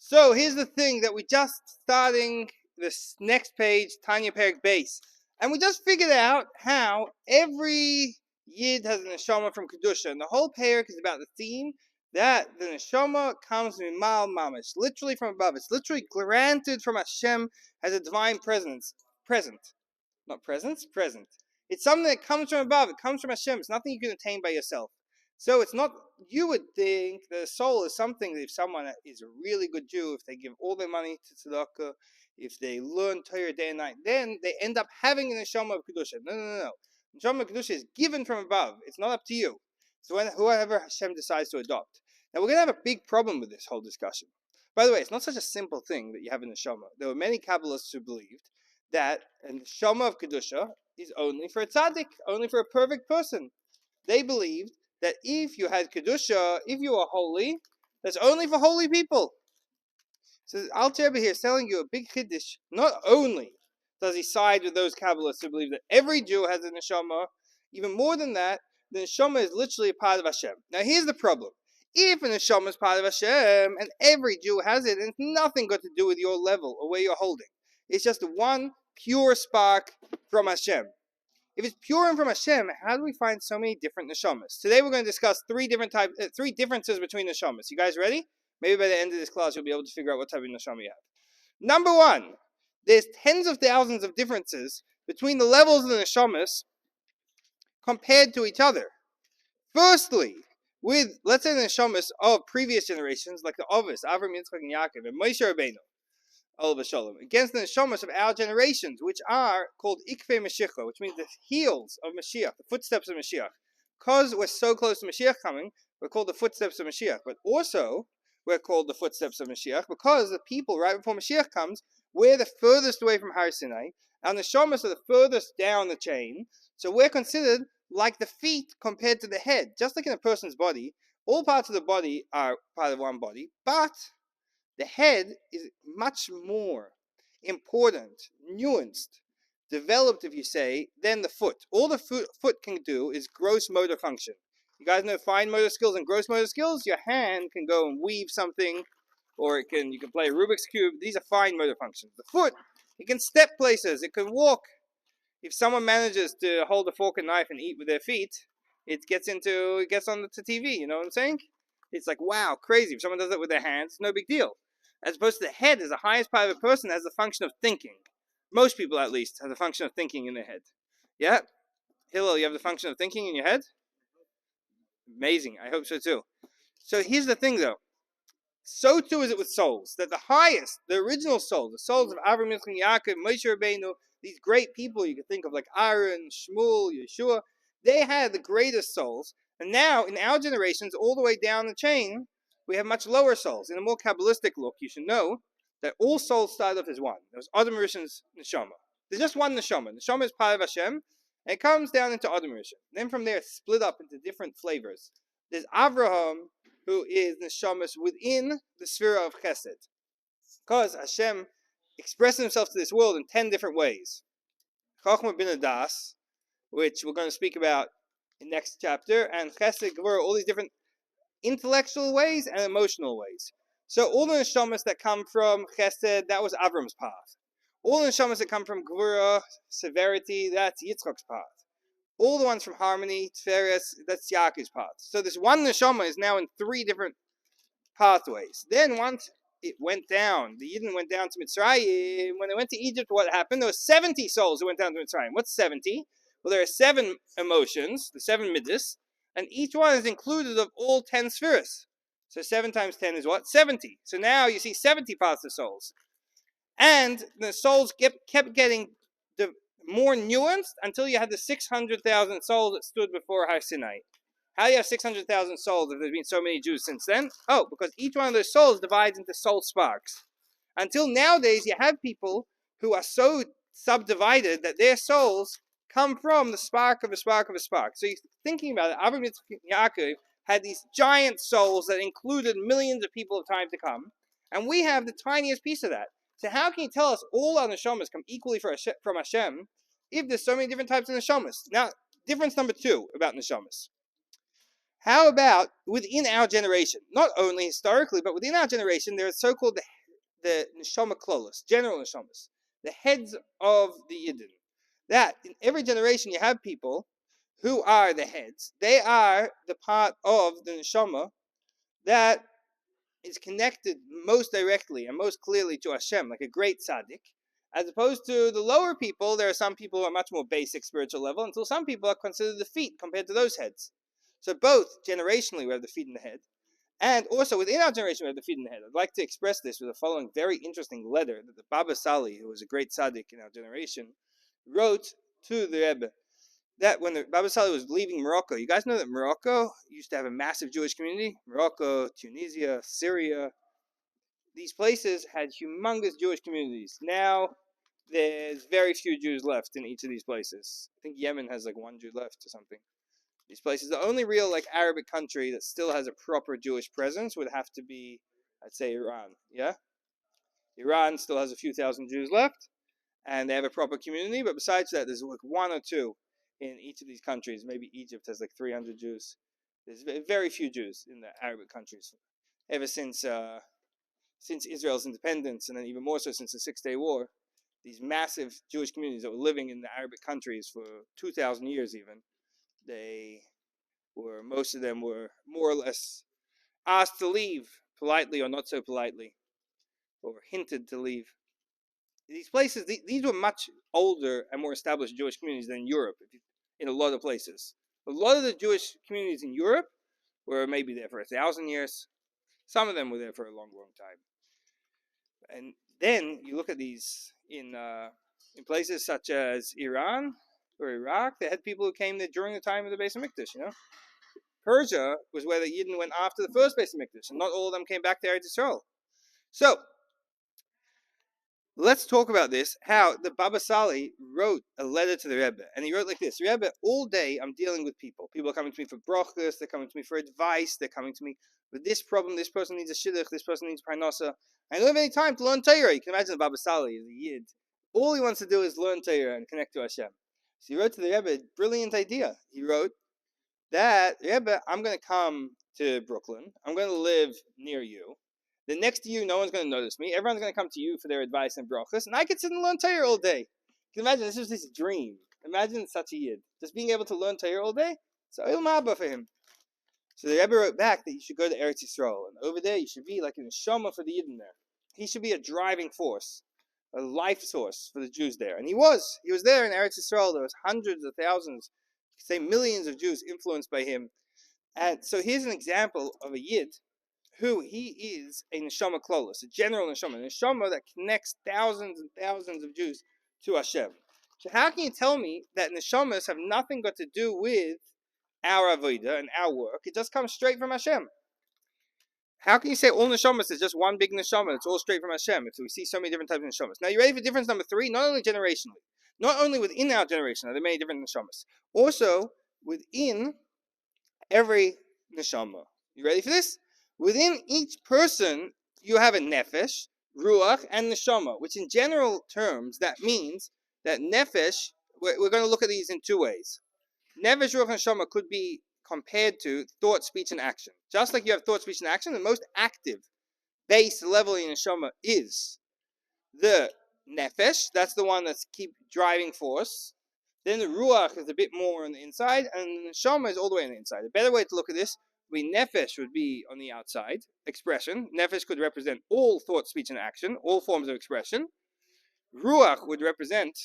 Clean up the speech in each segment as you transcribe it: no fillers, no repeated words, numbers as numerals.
So here's the thing that we just starting this next page, Tanya Perek base, and we just figured out how every yid has a neshama from kedusha, and the whole perek is about the theme that the neshama comes from mal mamish, literally from above. It's literally granted from Hashem as a divine presence, present. It's something that comes from above. It comes from Hashem. It's nothing you can attain by yourself. So it's not, you would think that the soul is something that if someone is a really good Jew, if they give all their money to tzedakah, if they learn Torah day and night, then they end up having a neshama of kedusha. No. Neshama of kedusha is given from above. It's not up to you. So whoever Hashem decides to adopt. Now we're going to have a big problem with this whole discussion. By the way, it's not such a simple thing that you have a neshama. There were many Kabbalists who believed that a neshama of kedusha is only for a tzaddik, only for a perfect person. They believed that if you had kedusha, if you are holy, that's only for holy people. So Alter Rebbe here is telling you a big chiddush. Not only does he side with those Kabbalists who believe that every Jew has a neshama, even more than that, the neshama is literally a part of Hashem. Now here's the problem. If a neshama is part of Hashem, and every Jew has it, and it's nothing got to do with your level or where you're holding. It's just one pure spark from Hashem. If it's pure and from Hashem, how do we find so many different neshamas? Today we're going to discuss three differences between neshamas. You guys ready? Maybe by the end of this class you'll be able to figure out what type of neshama you have. Number one, there's tens of thousands of differences between the levels of the neshamas compared to each other. Firstly, with, let's say, the neshamas of previous generations, like the Ovis, Avram, Yitzchak, and Yaakov, and Moshe Rabbeinu, against the neshamas of our generations, which are called Ikvei Mashiach, which means the heels of Mashiach, the footsteps of Mashiach. Because we're so close to Mashiach coming, we're called the footsteps of Mashiach. But also, we're called the footsteps of Mashiach because the people right before Mashiach comes, we're the furthest away from Har Sinai, and the neshamas are the furthest down the chain. So we're considered like the feet compared to the head. Just like in a person's body, all parts of the body are part of one body, but the head is much more important, nuanced, developed, if you say, than the foot. All the foot can do is gross motor function. You guys know fine motor skills and gross motor skills? Your hand can go and weave something, or you can play a Rubik's Cube. These are fine motor functions. The foot, it can step places, it can walk. If someone manages to hold a fork and knife and eat with their feet, it gets on the TV, you know what I'm saying? It's like, wow, crazy. If someone does it with their hands, no big deal. As opposed to the head is the highest part of a person, has the function of thinking. Most people, at least, have the function of thinking in their head. Yeah? Hillel, you have the function of thinking in your head? Amazing. I hope so too. So here's the thing, though. So too is it with souls. That the highest, the original souls, the souls of Avram, Yitzchak, Yaakov, Moshe Rabbeinu, these great people you can think of like Aaron, Shmuel, Yeshua, they had the greatest souls. And now, in our generations, all the way down the chain, we have much lower souls. In a more Kabbalistic look, you should know that all souls start off as one. There's Adam Rishon's neshama. There's just one neshama. Neshama is part of Hashem, and it comes down into Adam Rishon. Then from there, it's split up into different flavors. There's Avraham, who is neshamas within the sphere of Chesed. Because Hashem expresses himself to this world in 10 different ways. Chachma bin Adas, which we're going to speak about in next chapter, and Chesed, Gevurah, all these different intellectual ways and emotional ways. So all the neshamas that come from Chesed, that was Avram's path. All the neshamas that come from Gevurah, severity, that's Yitzchak's path. All the ones from harmony, Tiferes, that's Yaakov's path. So this one neshama is now in 3 different pathways. Then once it went down, the Yidden went down to Mitzrayim. When they went to Egypt, what happened? There were 70 souls who went down to Mitzrayim. What's 70? Well, there are 7 emotions, the 7 midas, and each one is included of all 10 spheres. So 7 times 10 is what? 70. So now you see 70 paths of souls. And the souls kept getting more nuanced until you had the 600,000 souls that stood before Har Sinai. How do you have 600,000 souls if there's been so many Jews since then? Oh, because each one of those souls divides into soul sparks. Until nowadays, you have people who are so subdivided that their souls come from the spark of a spark of a spark. So you're thinking about it, Avram, Yitzchak, Yaakov had these giant souls that included millions of people of time to come, and we have the tiniest piece of that. So how can you tell us all our neshamas come equally from Hashem if there's so many different types of neshamas? Now, difference number 2 about neshamas. How about within our generation? Not only historically, but within our generation, there are so-called the neshama klolos, general neshamas, the heads of the yidden. That in every generation you have people who are the heads. They are the part of the neshama that is connected most directly and most clearly to Hashem, like a great tzaddik. As opposed to the lower people, there are some people who are much more basic spiritual level, until some people are considered the feet compared to those heads. So both generationally we have the feet and the head, and also within our generation we have the feet and the head. I'd like to express this with the following very interesting letter that the Baba Sali, who was a great tzaddik in our generation, wrote to the Rebbe. That when the Baba Sali was leaving Morocco, you guys know that Morocco used to have a massive Jewish community. Morocco, Tunisia, Syria, these places had humongous Jewish communities. Now there's very few Jews left in each of these places. I think Yemen has like one Jew left or something. These places, the only real like Arabic country that still has a proper Jewish presence would have to be, I'd say, Iran. Yeah, Iran still has a few thousand Jews left, and they have a proper community. But besides that, there's like one or two in each of these countries. Maybe Egypt has like 300 Jews. There's very few Jews in the Arabic countries ever since Israel's independence, and then even more so since the Six-Day War. These massive Jewish communities that were living in the Arabic countries for 2,000 years even, most of them were more or less asked to leave, politely or not so politely, or hinted to leave. These places, these were much older and more established Jewish communities than Europe, in a lot of places. A lot of the Jewish communities in Europe were maybe there for 1,000 years. Some of them were there for a long, long time. And then you look at these in places such as Iran or Iraq. They had people who came there during the time of the Beis Hamikdash, you know. Persia was where the Yidden went after the first Beis Hamikdash, and not all of them came back to Eretz Yisrael. So, let's talk about this, how the Baba Sali wrote a letter to the Rebbe, and he wrote like this: Rebbe, all day I'm dealing with people. People are coming to me for brachas, they're coming to me for advice, they're coming to me with this problem, this person needs a shidduch, this person needs parnasa. I don't have any time to learn Torah. You can imagine the Baba Sali, the Yid. All he wants to do is learn Torah and connect to Hashem. So he wrote to the Rebbe a brilliant idea. He wrote that, Rebbe, I'm going to come to Brooklyn. I'm going to live near you. Then next to you, no one's going to notice me. Everyone's going to come to you for their advice and brachas, and I can sit and learn Torah all day. You can imagine, this is his dream. Imagine such a Yid. Just being able to learn Torah all day. It's a ilmaba for him. So the Rebbe wrote back that you should go to Eretz Yisrael, and over there you should be like a neshama for the Yidden there. He should be a driving force, a life source for the Jews there. And he was there in Eretz Yisrael. There was hundreds of thousands, say millions of Jews influenced by him. And so here's an example of a Yid who he is a neshama klolos, a general neshama, a neshama that connects thousands and thousands of Jews to Hashem. So how can you tell me that neshamas have nothing got to do with our avodah and our work? It just comes straight from Hashem. How can you say all neshamas is just one big neshama? It's all straight from Hashem. If we see so many different types of neshamas. Now, you ready for difference number 3? Not only generationally, not only within our generation are there many different neshamas, also within every neshama. You ready for this? Within each person, you have a nefesh, ruach, and neshama, which in general terms, that means that nefesh, we're going to look at these in 2 ways. Nefesh, ruach, and neshama could be compared to thought, speech, and action. Just like you have thought, speech, and action, the most active base level in neshama is the nefesh. That's the one that's keep driving force. Then the ruach is a bit more on the inside, and the neshama is all the way on the inside. A better way to look at this would be nefesh would be on the outside, expression. Nefesh could represent all thought, speech, and action, all forms of expression. Ruach would represent,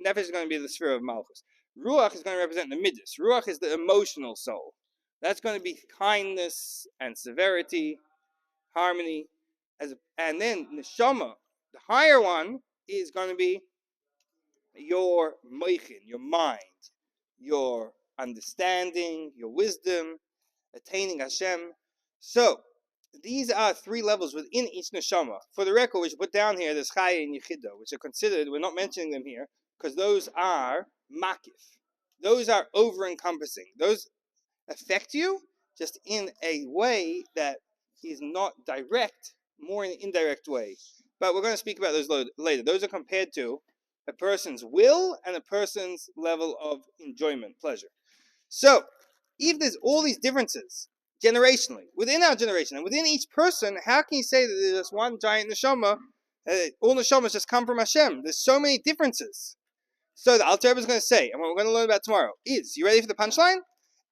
nefesh is going to be the sphere of malchus. Ruach is going to represent the midas. Ruach is the emotional soul. That's going to be kindness and severity, harmony. And then neshama, the higher one, is going to be your moichin, your mind, your understanding, your wisdom, attaining Hashem. So, these are 3 levels within each neshama. For the record, we should put down here, there's chaya and yechida, which are considered, we're not mentioning them here, because those are makif. Those are over-encompassing. Those affect you just in a way that is not direct, more in an indirect way. But we're going to speak about those later. Those are compared to a person's will and a person's level of enjoyment, pleasure. So, if there's all these differences generationally, within our generation, and within each person, how can you say that there's just one giant neshama? All neshamas just come from Hashem. There's so many differences. So the Alter Rebbe is going to say, and what we're going to learn about tomorrow is, you ready for the punchline?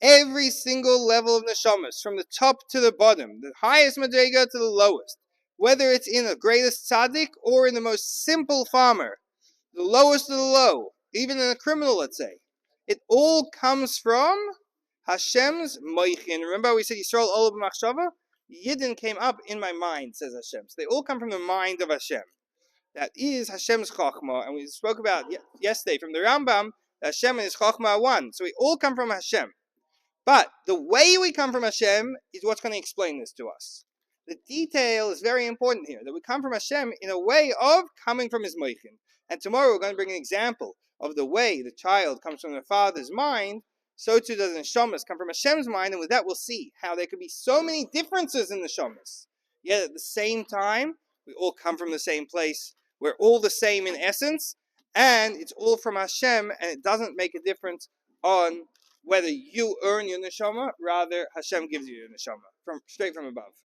Every single level of neshamas, from the top to the bottom, the highest madrega to the lowest, whether it's in the greatest tzaddik or in the most simple farmer, the lowest of the low, even in a criminal, let's say, it all comes from Hashem's moichin. Remember we said Yisrael Olav Machshava? Yidden came up in my mind, says Hashem. So they all come from the mind of Hashem. That is Hashem's Chachma, and we spoke about yesterday from the Rambam that Hashem and His Chachma are one. So we all come from Hashem. But the way we come from Hashem is what's going to explain this to us. The detail is very important here, that we come from Hashem in a way of coming from His moichin. And tomorrow we're going to bring an example of the way the child comes from the father's mind. So too does the neshamas come from Hashem's mind, and with that we'll see how there could be so many differences in the neshamas. Yet at the same time, we all come from the same place. We're all the same in essence, and it's all from Hashem, and it doesn't make a difference on whether you earn your neshama, rather Hashem gives you your neshama, straight from above.